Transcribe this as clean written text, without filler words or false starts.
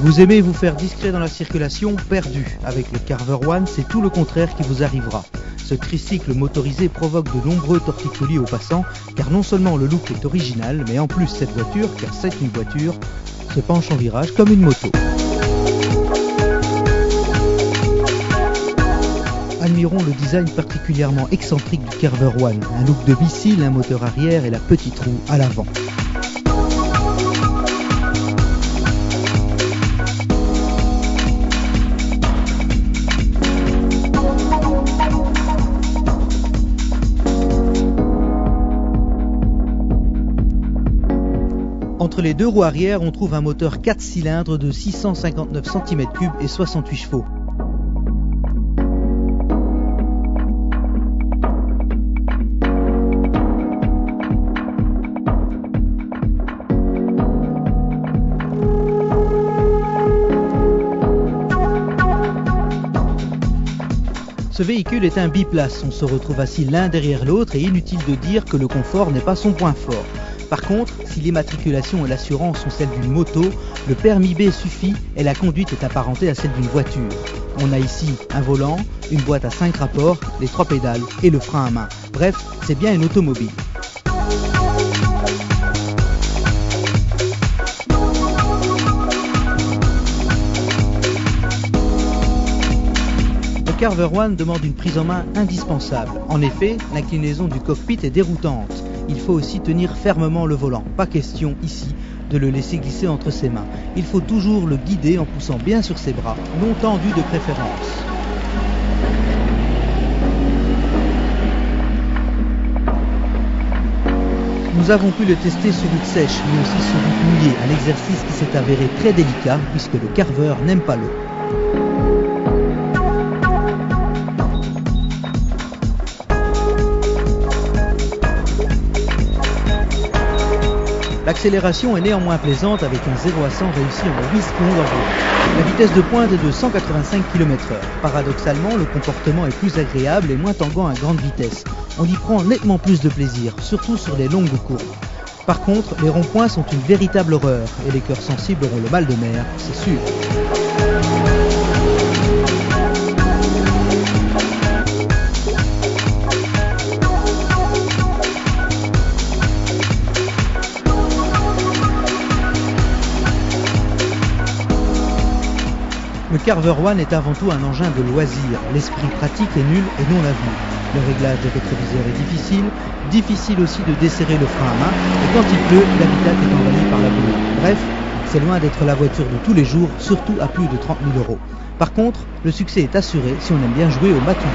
Vous aimez vous faire discret dans la circulation, perdu. Avec le Carver One, c'est tout le contraire qui vous arrivera. Ce tricycle motorisé provoque de nombreux torticolis aux passants, car non seulement le look est original, mais en plus cette voiture, car c'est une voiture, se penche en virage comme une moto. Admirons le design particulièrement excentrique du Carver One, un look de missile, un moteur arrière et la petite roue à l'avant. Entre les deux roues arrière, on trouve un moteur 4 cylindres de 659 cm3 et 68 chevaux. Ce véhicule est un biplace, on se retrouve assis l'un derrière l'autre et inutile de dire que le confort n'est pas son point fort. Par contre, si l'immatriculation et l'assurance sont celles d'une moto, le permis B suffit et la conduite est apparentée à celle d'une voiture. On a ici un volant, une boîte à 5 rapports, les 3 pédales et le frein à main. Bref, c'est bien une automobile. Le Carver One demande une prise en main indispensable. En effet, l'inclinaison du cockpit est déroutante. Il faut aussi tenir fermement le volant. Pas question ici de le laisser glisser entre ses mains. Il faut toujours le guider en poussant bien sur ses bras, non tendus de préférence. Nous avons pu le tester sur route sèche, mais aussi sur route mouillée, un exercice qui s'est avéré très délicat puisque le Carver n'aime pas l'eau. L'accélération est néanmoins plaisante avec un 0 à 100 réussi en 8 secondes environ. La vitesse de pointe est de 185 km/h. Paradoxalement, le comportement est plus agréable et moins tanguant à grande vitesse. On y prend nettement plus de plaisir, surtout sur les longues courbes. Par contre, les ronds-points sont une véritable horreur et les cœurs sensibles auront le mal de mer, c'est sûr. Le Carver One est avant tout un engin de loisir. L'esprit pratique est nul et non la vue. Le réglage des rétroviseurs est difficile aussi de desserrer le frein à main, et quand il pleut, l'habitacle est envahi par la boue. Bref, c'est loin d'être la voiture de tous les jours, surtout à plus de 30 000 €. Par contre, le succès est assuré si on aime bien jouer au matou.